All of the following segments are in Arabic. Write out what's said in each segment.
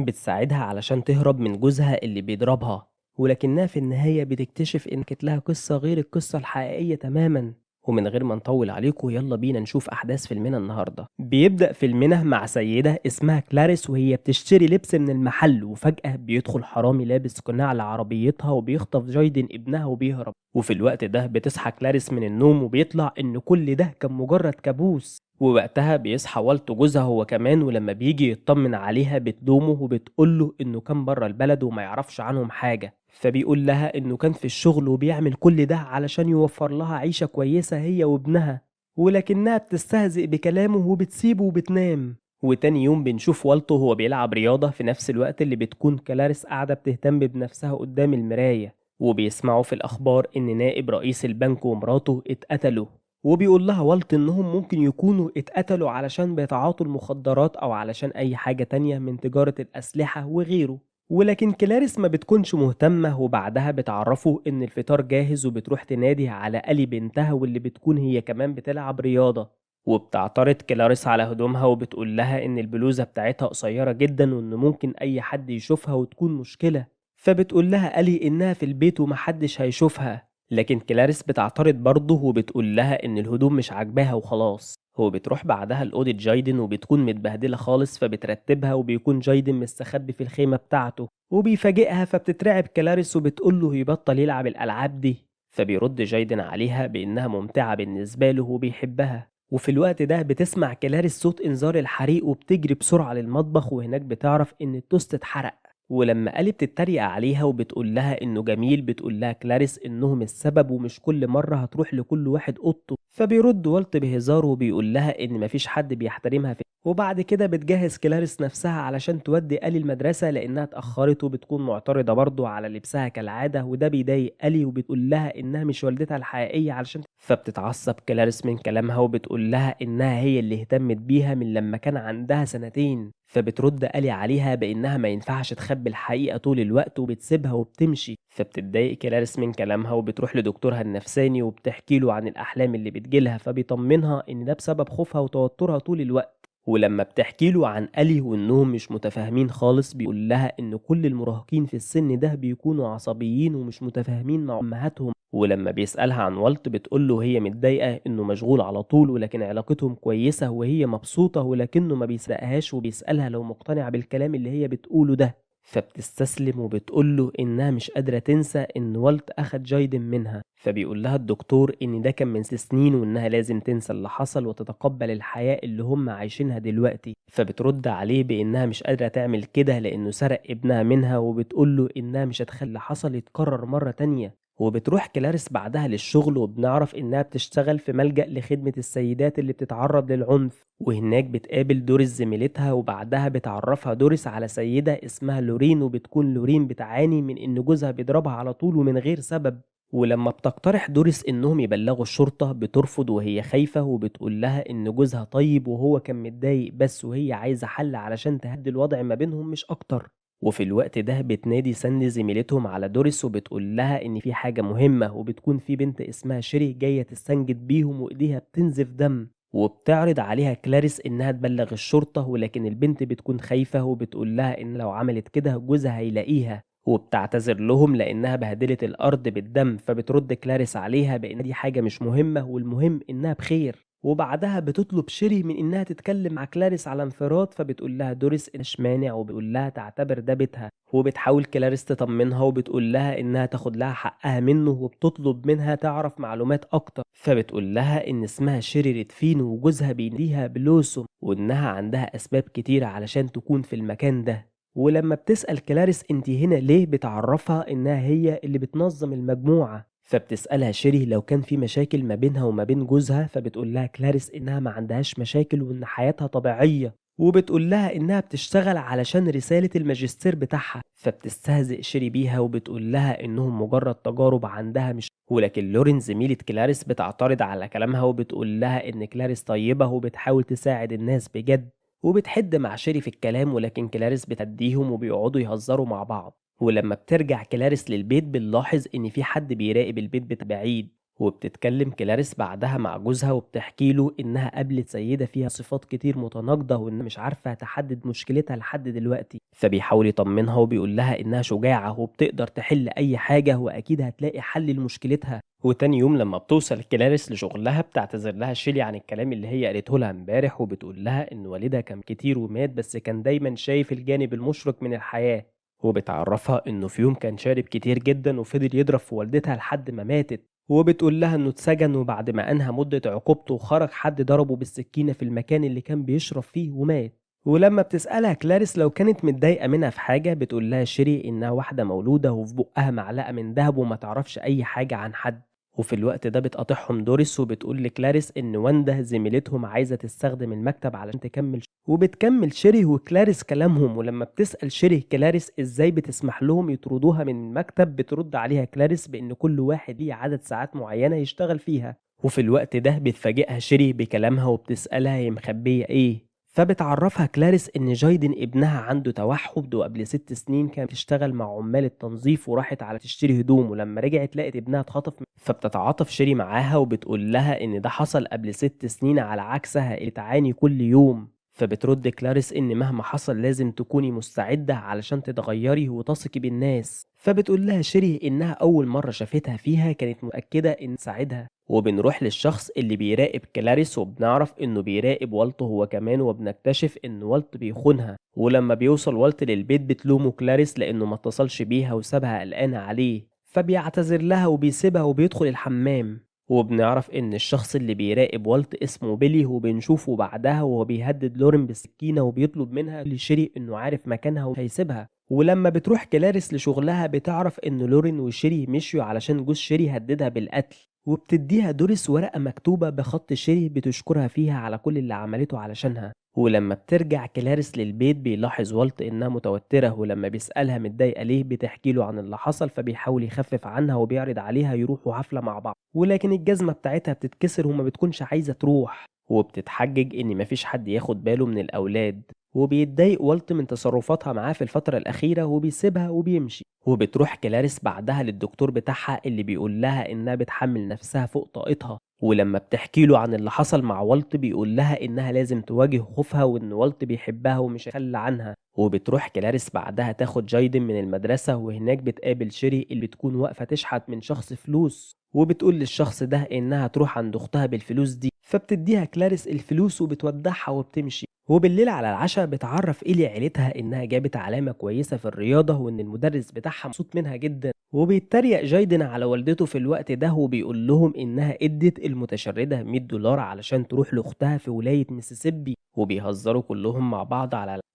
بتساعدها علشان تهرب من جوزها اللي بيضربها، ولكنها في النهاية بتكتشف إن كانت لها قصة غير القصة الحقيقية تماما. ومن غير ما نطول عليكم يلا بينا نشوف أحداث فيلمنا النهاردة. بيبدأ فيلمنا مع سيدة اسمها كلاريس وهي بتشتري لبس من المحل، وفجأة بيدخل حرامي لابس قناع على عربيتها وبيخطف جايدن ابنها وبيهرب. وفي الوقت ده بتصحى كلاريس من النوم وبيطلع إن كل ده كان مجرد كابوس. ووقتها بيصحى والت جوزها هو كمان، ولما بيجي يطمن عليها بتلومه وبتقوله انه كان بره البلد وما يعرفش عنهم حاجة. فبيقول لها انه كان في الشغل وبيعمل كل ده علشان يوفر لها عيشة كويسة هي وابنها، ولكنها بتستهزئ بكلامه وبتسيبه وبتنام. وتاني يوم بنشوف والتو وهو بيلعب رياضة في نفس الوقت اللي بتكون كلاريس قاعدة بتهتم بنفسها قدام المراية. وبيسمعوا في الأخبار إن نائب رئيس البنك ومراته اتقتلوا. وبيقول لها والت إنهم ممكن يكونوا اتقتلوا علشان بيتعاطوا المخدرات أو علشان أي حاجة تانية من تجارة الأسلحة وغيره. ولكن كلاريس ما بتكونش مهتمة، وبعدها بتعرفه إن الفطار جاهز وبتروح تنادي على ألي بنتها واللي بتكون هي كمان بتلعب رياضة. وبتعترض كلاريس على هدومها وبتقول لها إن البلوزة بتاعتها قصيرة جدا وإن ممكن أي حد يشوفها وتكون مشكلة. فبتقول لها ألي إنها في البيت ومحدش هيشوفها، لكن كلاريس بتعترض برضه وبتقول لها إن الهدوم مش عاجباها وخلاص. هو بتروح بعدها لأوضة جايدن وبتكون متبهدلة خالص، فبترتبها وبيكون جايدن مستخبي في الخيمة بتاعته وبيفاجئها، فبتترعب كلاريس وبتقوله يبطل يلعب الألعاب دي. فبيرد جايدن عليها بإنها ممتعة بالنسبة له وبيحبها. وفي الوقت ده بتسمع كلاريس صوت إنذار الحريق وبتجري بسرعة للمطبخ، وهناك بتعرف إن التوست اتحرق. ولما ألي بتتريق عليها وبتقول لها إنه جميل، بتقول لها كلاريس إنهم السبب ومش كل مرة هتروح لكل واحد أوضته. فبيرد والت بهزار وبيقول لها إن مفيش حد بيحترمها في. وبعد كده بتجهز كلاريس نفسها علشان تودي ألي المدرسة لأنها اتأخرت، وبتكون معترضة برضه على لبسها كالعادة، وده بيضايق ألي وبتقول لها إنها مش والدتها الحقيقية علشان. فبتتعصب كلاريس من كلامها وبتقول لها إنها هي اللي اهتمت بيها من لما كان عندها سنتين. فبترد ألي عليها بإنها ما ينفعش تخبي الحقيقة طول الوقت وبتسيبها وبتمشي. فبتتضايق كلاريس من كلامها وبتروح لدكتورها النفساني وبتحكي له عن الأحلام اللي بتجيلها، فبيطمنها إن ده بسبب خوفها وتوترها طول الوقت. ولما بتحكي له عن ألي وإنهم مش متفاهمين خالص، بيقول لها إن كل المراهقين في السن ده بيكونوا عصبيين ومش متفاهمين مع أمهاتهم. ولما بيسألها عن والت بتقول له هي متضايقة إنه مشغول على طول، ولكن علاقتهم كويسة وهي مبسوطة، ولكنه ما بيسرقهاش وبيسألها لو مقتنعة بالكلام اللي هي بتقوله ده. فبتستسلم وبتقول له إنها مش قادرة تنسى إن والت أخد جايدن منها. فبيقول لها الدكتور إن ده كان من 6 سنين وإنها لازم تنسى اللي حصل وتتقبل الحياة اللي هم عايشينها دلوقتي. فبترد عليه بإنها مش قادرة تعمل كده لأنه سرق ابنها منها، وبتقول له إنها مش هتخلي اللي حصل يتكرر مرة تانية. وبتروح كلاريس بعدها للشغل، وبنعرف إنها بتشتغل في ملجأ لخدمة السيدات اللي بتتعرض للعنف، وهناك بتقابل دوريس زميلتها، وبعدها بتعرفها دوريس على سيدة اسمها لورين، وبتكون لورين بتعاني من إن جوزها بيضربها على طول ومن غير سبب. ولما بتقترح دوريس إنهم يبلغوا الشرطة بترفض وهي خايفة، وبتقول لها إن جوزها طيب وهو كان متضايق بس، وهي عايزة حل علشان تهدي الوضع ما بينهم مش أكتر. وفي الوقت ده بتنادي ساندي زميلتهم على دوريس وبتقول لها إن في حاجة مهمة، وبتكون في بنت اسمها شيري جاية تستنجد بيهم وإيديها بتنزف دم. وبتعرض عليها كلاريس إنها تبلغ الشرطة، ولكن البنت بتكون خايفة وبتقول لها إن لو عملت كده جوزها هيلاقيها. وبتعتذر لهم لأنها بهدلت الأرض بالدم. فبترد كلاريس عليها بإن دي حاجة مش مهمة والمهم إنها بخير. وبعدها بتطلب شيري من إنها تتكلم مع كلاريس على انفراد، فبتقول لها دوريس مش مانع وبيقول لها تعتبر ده بيتها. وبتحاول كلاريس تطمنها وبتقول لها إنها تاخد لها حقها منه، وبتطلب منها تعرف معلومات أكتر. فبتقول لها إن اسمها شيري ريدفين وجوزها بيناديها بلوسوم، وإنها عندها أسباب كتيرة علشان تكون في المكان ده. ولما بتسأل كلاريس انتي هنا ليه، بتعرفها إنها هي اللي بتنظم المجموعة. فبتسألها شيري لو كان في مشاكل ما بينها وما بين جوزها، فبتقول لها كلاريس إنها ما عندهاش مشاكل وإن حياتها طبيعية. وبتقول لها إنها بتشتغل علشان رسالة الماجستير بتاعها. فبتستهزئ شيري بيها وبتقول لها إنهم مجرد تجارب عندها مش. ولكن لورين زميلة كلاريس بتعترض على كلامها وبتقول لها إن كلاريس طيبة وبتحاول تساعد الناس بجد. وبتحد مع شيري في الكلام، ولكن كلاريس بتديهم وبيقعدوا يهزروا مع بعض. ولما بترجع كلاريس للبيت بنلاحظ إن في حد بيراقب البيت بعيد. وبتتكلم كلاريس بعدها مع جوزها وبتحكي له إنها قابلت سيدة فيها صفات كتير متناقضة وإنها مش عارفة تحدد مشكلتها لحد دلوقتي. فبيحاول يطمنها وبيقول لها إنها شجاعة وبتقدر تحل أي حاجة وأكيد هتلاقي حل لمشكلتها. وتاني يوم لما بتوصل كلاريس لشغلها بتعتذر لها شيلي عن الكلام اللي هي قالته لها امبارح وبتقول لها إن والدها كان كتير ومات بس كان دايما شايف الجانب المشرق من الحياة. وبتعرفها إنه في يوم كان شارب كتير جدا وفضل يضرب في والدتها لحد ما ماتت. وبتقول لها إنه اتسجن وبعد ما أنهى مدة عقوبته خرج حد ضربه بالسكينة في المكان اللي كان بيشرب فيه ومات. ولما بتسألها كلاريس لو كانت متضايقة منها في حاجة بتقول لها شيري إنها واحدة مولودة وفي بقها معلقة من دهب وما تعرفش أي حاجة عن حد. وفي الوقت ده بتقاطعهم دوريس وبتقول لكلاريس إن واندا زميلتهم عايزة تستخدم المكتب علشان تكمل. وبتكمل شيري وكلاريس كلامهم ولما بتسأل شيري كلاريس إزاي بتسمح لهم يطردوها من المكتب بترد عليها كلاريس بإن كل واحد ليه عدد ساعات معينة يشتغل فيها. وفي الوقت ده بتفاجئها شيري بكلامها وبتسألها هي مخبية إيه. فبتعرفها كلاريس إن جايدن ابنها عنده توحد وقبل 6 سنين كانت بتشتغل مع عمال التنظيف وراحت على تشتري هدوم ولما رجعت لقت ابنها اتخطف. فبتتعاطف شيري معاها وبتقول لها إن ده حصل قبل 6 سنين على عكسها اللي تعاني كل يوم. فبترد كلاريس إن مهما حصل لازم تكوني مستعدة علشان تتغيري وتثقي بالناس. فبتقول لها شيري إنها أول مرة شافتها فيها كانت متأكدة إن تساعدها. وبنروح للشخص اللي بيراقب كلاريس وبنعرف إنه بيراقب والت هو كمان وبنكتشف إن والت بيخونها. ولما بيوصل والت للبيت بتلومه كلاريس لأنه ما اتصلش بيها وسابها قلقانة عليه. فبيعتذر لها وبيسيبها وبيدخل الحمام. وبنعرف إن الشخص اللي بيراقب والت اسمه بيلي وبنشوفه بعدها وهو بيهدد لورين بالسكينة وبيطلب منها لشيري إنه عارف مكانها وهيسيبها. ولما بتروح كلاريس لشغلها بتعرف إن لورين وشيري مشيوا علشان جوز شيري هددها بالقتل. وبتديها دوريس ورقة مكتوبة بخط شيري بتشكرها فيها على كل اللي عملته علشانها. ولما بترجع كلاريس للبيت بيلاحظ والت إنها متوترة ولما بيسألها متضايقة ليه بتحكي له عن اللي حصل فبيحاول يخفف عنها وبيعرض عليها يروحوا حفلة مع بعض ولكن الجزمة بتاعتها بتتكسر وما بتكونش عايزة تروح. وبتتحجج إن مفيش حد ياخد باله من الأولاد. وبيتضايق والت من تصرفاتها معاه في الفترة الأخيرة وبيسيبها وبيمشي. وبتروح كلاريس بعدها للدكتور بتاعها اللي بيقول لها إنها بتحمل نفسها فوق طاقتها. ولما بتحكي له عن اللي حصل مع والت بيقول لها إنها لازم تواجه خوفها وإن والت بيحبها ومش هيخلى عنها. وبتروح كلاريس بعدها تاخد جايدن من المدرسة وهناك بتقابل شيري اللي بتكون واقفة تشحت من شخص فلوس. وبتقول للشخص ده إنها تروح عند أختها بالفلوس دي فبتديها كلاريس الفلوس وبتودعها وبتمشي. وبالليل على العشاء بتعرف إيلي عيلتها إنها جابت علامة كويسة في الرياضة وإن المدرس بتاعها مبسوط منها جدا. وبيتريق جايدن على والدته في الوقت ده وبيقول لهم إنها ادت المتشردة $100 علشان تروح لأختها في ولاية ميسيسيبي. وبيهزروا كلهم مع بعض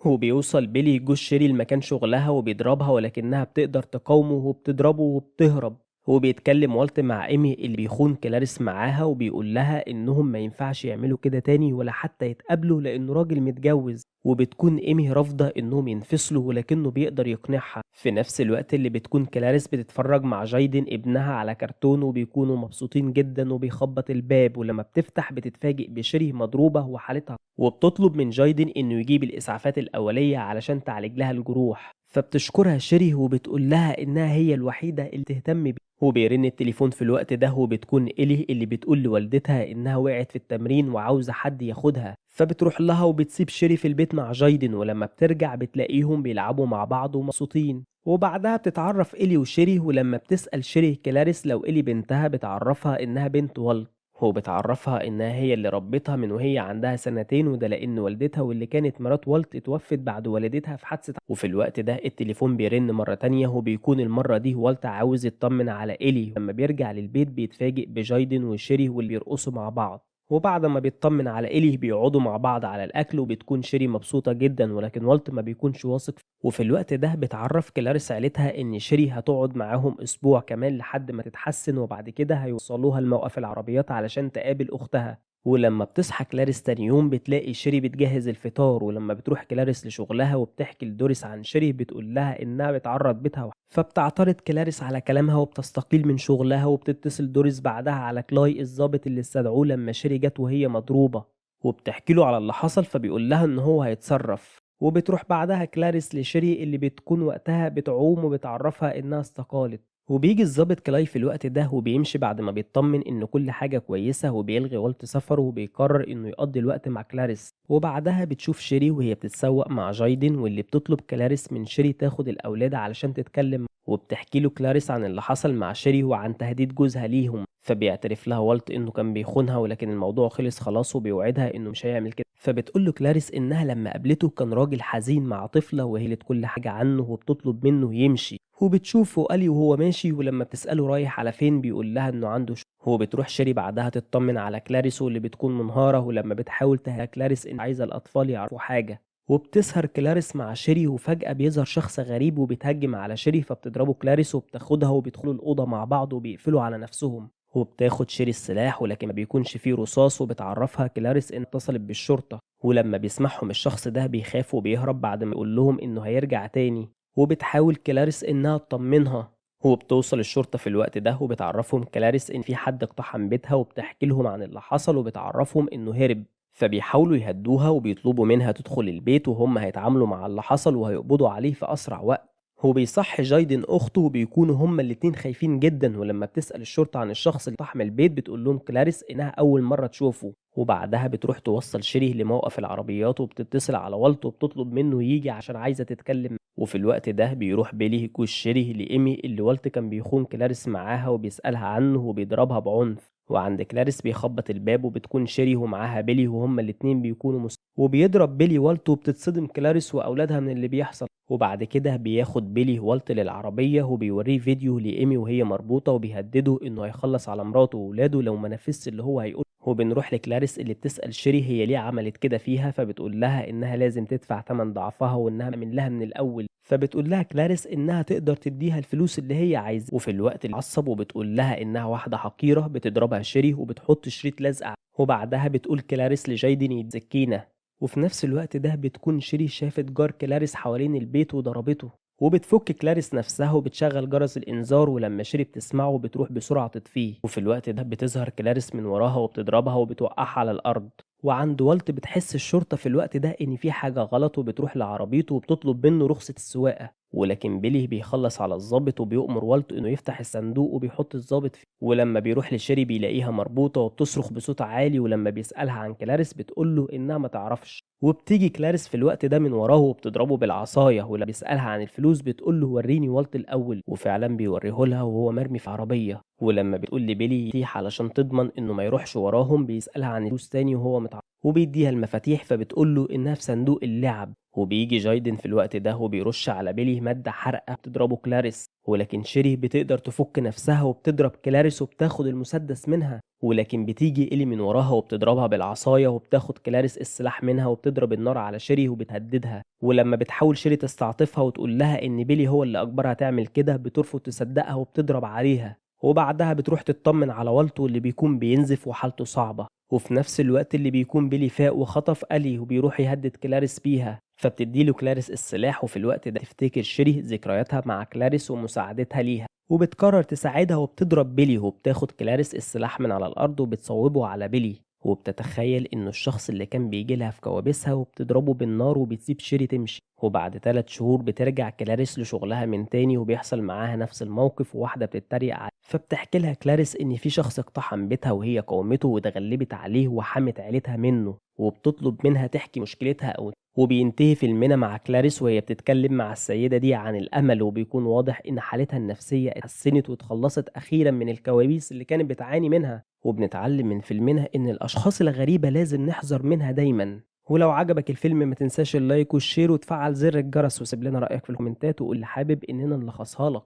وبيوصل بيلي جوز شيري لمكان شغلها وبيضربها ولكنها بتقدر تقاومه وبتضربه وبتهرب. وبيتكلم والت مع ايمي اللي بيخون كلاريس معاها وبيقول لها انهم ما ينفعش يعملوا كده تاني ولا حتى يتقابلوا لانه راجل متجوز. وبتكون ايمي رافضة انهم ينفصلوا ولكنه بيقدر يقنعها. في نفس الوقت اللي بتكون كلاريس بتتفرج مع جايدن ابنها على كرتون وبيكونوا مبسوطين جدا وبيخبط الباب ولما بتفتح بتتفاجئ بشيري مضروبة وحالتها وبتطلب من جايدن انه يجيب الاسعافات الاولية علشان تعالج لها الجروح. فبتشكرها شيري وبتقول لها انها هي الوحيدة اللي تهتم بيه. وبيرن التليفون في الوقت ده وبتكون إلي اللي بتقول لوالدتها إنها وقعت في التمرين وعاوزة حد ياخدها. فبتروح لها وبتسيب شيري في البيت مع جايدن ولما بترجع بتلاقيهم بيلعبوا مع بعض ومبسوطين. وبعدها بتتعرف إلي وشيري ولما بتسأل شيري كلاريس لو إلي بنتها بتعرفها إنها بنت والت. وبتعرفها إنها هي اللي ربتها من وهي عندها 2 سنين وده لأن والدتها واللي كانت مرات والت اتوفت بعد والدتها في حادثة. وفي الوقت ده التليفون بيرن مرة تانية وبيكون المرة دي والت عاوز يطمن على إيلي. لما بيرجع للبيت بيتفاجئ بجايدن وشيري واللي بيرقصوا مع بعض. وبعد ما بيطمن على إيلي بيقعدوا مع بعض على الأكل وبتكون شيري مبسوطة جدا ولكن والت ما بيكونش واثق. وفي الوقت ده بتعرف كلاريس عيلتها إن شيري هتقعد معاهم أسبوع كمان لحد ما تتحسن وبعد كده هيوصلوها لموقف العربيات علشان تقابل أختها. ولما بتصحى كلاريس تاني يوم بتلاقي شيري بتجهز الفطار ولما بتروح كلاريس لشغلها وبتحكي لدوريس عن شيري بتقول لها إنها بتعرض بيتها فبتعترض كلاريس على كلامها وبتستقيل من شغلها وبتتصل دوريس بعدها على كلاي الضابط اللي استدعوه لما شيري جت وهي مضروبة وبتحكي له على اللي حصل فبيقول لها إن هو هيتصرف. وبتروح بعدها كلاريس لشيري اللي بتكون وقتها بتعوم وبتعرفها إنها استقالت. وبيجي الضابط كلاي في الوقت ده وبيمشي بعد ما بيطمن إن كل حاجة كويسة، وبيلغي والت سفره وبيقرر إنه يقضي الوقت مع كلاريس. وبعدها بتشوف شيري وهي بتتسوق مع جايدن، واللي بتطلب كلاريس من شيري تاخد الأولاد علشان تتكلم، وبتحكي له كلاريس عن اللي حصل مع شيري وعن تهديد جوزها ليهم. فبيعترف لها والت إنه كان بيخونها، ولكن الموضوع خلص خلاص، وبيوعدها إنه مش هيعمل كده. فبتقول له كلاريس إنها لما قابلته كان راجل حزين مع طفلة وهيلت كل حاجة عنه، وبتطلب منه يمشي. وبتشوفه ألي وهو ماشي، ولما بتسأله رايح على فين بيقول لها إنه عنده شغل. هو بتروح شيري بعدها تطمن على كلاريس، واللي بتكون منهارة، ولما بتحاول تهدى كلاريس إن عايزة الأطفال يعرفوا حاجة. وبتسهر كلاريس مع شيري، وفجأة بيظهر شخص غريب وبيتهجم على شيري، فبتضربه كلاريس وبتاخدها وبيدخلوا الأوضة مع بعض وبيقفلوا على نفسهم. وبتاخد شيري السلاح، ولكن ما بيكونش فيه رصاص، وبتعرفها كلاريس إن اتصلت بالشرطة. ولما بيسمعهم الشخص ده بيخاف وبيهرب بعد ما يقول لهم إنه هيرجع تاني. وبتحاول كلاريس إنها تطمنها. وبتوصل الشرطة في الوقت ده وبتعرفهم كلاريس إن في حد اقتحم بيتها، وبتحكي لهم عن اللي حصل وبتعرفهم إنه هرب. فبيحاولوا يهدوها وبيطلبوا منها تدخل البيت، وهم هيتعاملوا مع اللي حصل وهيقبضوا عليه في أسرع وقت. هو بيصحي جايدن أخته، وبيكونوا هما الاتنين خايفين جدا، ولما بتسأل الشرطة عن الشخص اللي اقتحم البيت بتقول لهم كلاريس إنها أول مرة تشوفه. وبعدها بتروح توصل شيري لموقف العربيات، وبتتصل على والت وبتطلب منه يجي عشان عايزة تتكلم. وفي الوقت ده بيروح بيلي جوز شيري لإيمي اللي والت كان بيخون كلاريس معاها، وبيسألها عنه وبيضربها بعنف. وعند كلاريس بيخبط الباب، وبتكون شيري ومعاها بيلي، وهما الاتنين بيكونوا وبيضرب بيلي والت، وبتتصدم كلاريس وأولادها من اللي بيحصل. وبعد كده بياخد بيلي والت للعربية، وبيوريه فيديو لإيمي وهي مربوطة، وبيهدده إنه هيخلص على مراته وولاده لو ما نفذش اللي هو هيقول. وبنروح لكلاريس اللي بتسأل شيري هي ليه عملت كده فيها، فبتقول لها إنها لازم تدفع تمن ضعفها، وإنها من لها من الأول. فبتقول لها كلاريس إنها تقدر تديها الفلوس اللي هي عايزة. وفي الوقت اللي عصب وبتقول لها إنها واحدة حقيرة، بتضربها شيري وبتحط شريط لزق. وبعدها بتقول كلاريس لجايدن يتسكينة. وفي نفس الوقت ده بتكون شيري شافت جار كلاريس حوالين البيت وضربته. وبتفك كلاريس نفسها وبتشغل جرس الإنذار، ولما شيري بتسمعه بتروح بسرعة تطفيه. وفي الوقت ده بتظهر كلاريس من وراها وبتضربها وبتوقعها على الأرض. وعند والت بتحس الشرطة في الوقت ده إن في حاجة غلط، وبتروح لعربيته وبتطلب منه رخصة السواقة. ولكن بيلي بيخلص على الضابط وبيؤمر والت إنه يفتح الصندوق وبيحط الضابط فيه. ولما بيروح لشيري بيلاقيها مربوطة وبتصرخ بصوت عالي، ولما بيسألها عن كلاريس بتقوله إنها ما تعرفش. وبتيجي كلاريس في الوقت ده من وراه وبتضربه بالعصاية، ولما بيسألها عن الفلوس بتقوله وريني والت الأول، وفعلا بيوريه لها وهو مرمي في عربية. ولما بتقول لبيلي يتيح علشان تضمن إنه ما يروحش وراهم بيسألها عن الفلوس تاني وهو متعرض، وبيديها المفاتيح، فبتقوله إنها في صندوق اللعب. وبيجي جايدن في الوقت ده وبيرش على بيلي مادة حارقة بتضربه كلاريس، ولكن شيري بتقدر تفك نفسها وبتضرب كلاريس وبتاخد المسدس منها. ولكن بتيجي إلي من وراها وبتضربها بالعصاية، وبتاخد كلاريس السلاح منها وبتضرب النار على شيري وبتهددها. ولما بتحاول شيري تستعطفها وتقول لها إن بيلي هو اللي أجبرها تعمل كده بترفض تصدقها وبتضرب عليها. وبعدها بتروح تطمن على والتو اللي بيكون بينزف وحالته صعبة. وفي نفس الوقت اللي بيكون بيلي فاق وخطف ألي وبيروح يهدد كلاريس بيها، فبتديله كلاريس السلاح. وفي الوقت ده تفتكر شيري ذكرياتها مع كلاريس ومساعدتها ليها، وبتقرر تساعدها وبتضرب بيلي، وبتاخد كلاريس السلاح من على الأرض وبتصوبه على بيلي. وبتتخيل إنه الشخص اللي كان بيجيلها في كوابيسها، وبتضربه بالنار وبتسيب شيري تمشي. وبعد 3 شهور بترجع كلاريس لشغلها من تاني، وبيحصل معاها نفس الموقف، وواحدة بتتريق عليها. فبتحكي لها كلاريس إن في شخص اقتحم بيتها وهي قاومته واتغلبت عليه وحمت عيلتها منه، وبتطلب منها تحكي مشكلتها وبينتهي فيلمنا مع كلاريس وهي بتتكلم مع السيدة دي عن الأمل، وبيكون واضح إن حالتها النفسية اتحسنت واتخلصت أخيرا من الكوابيس اللي كانت بتعاني منها. وبنتعلم من فيلمنا إن الأشخاص الغريبة لازم نحذر منها دايما. ولو عجبك الفيلم ما تنساش اللايك والشير وتفعل زر الجرس، وسيب لنا رأيك في الكومنتات وقول لي حابب إننا نلخصها لك.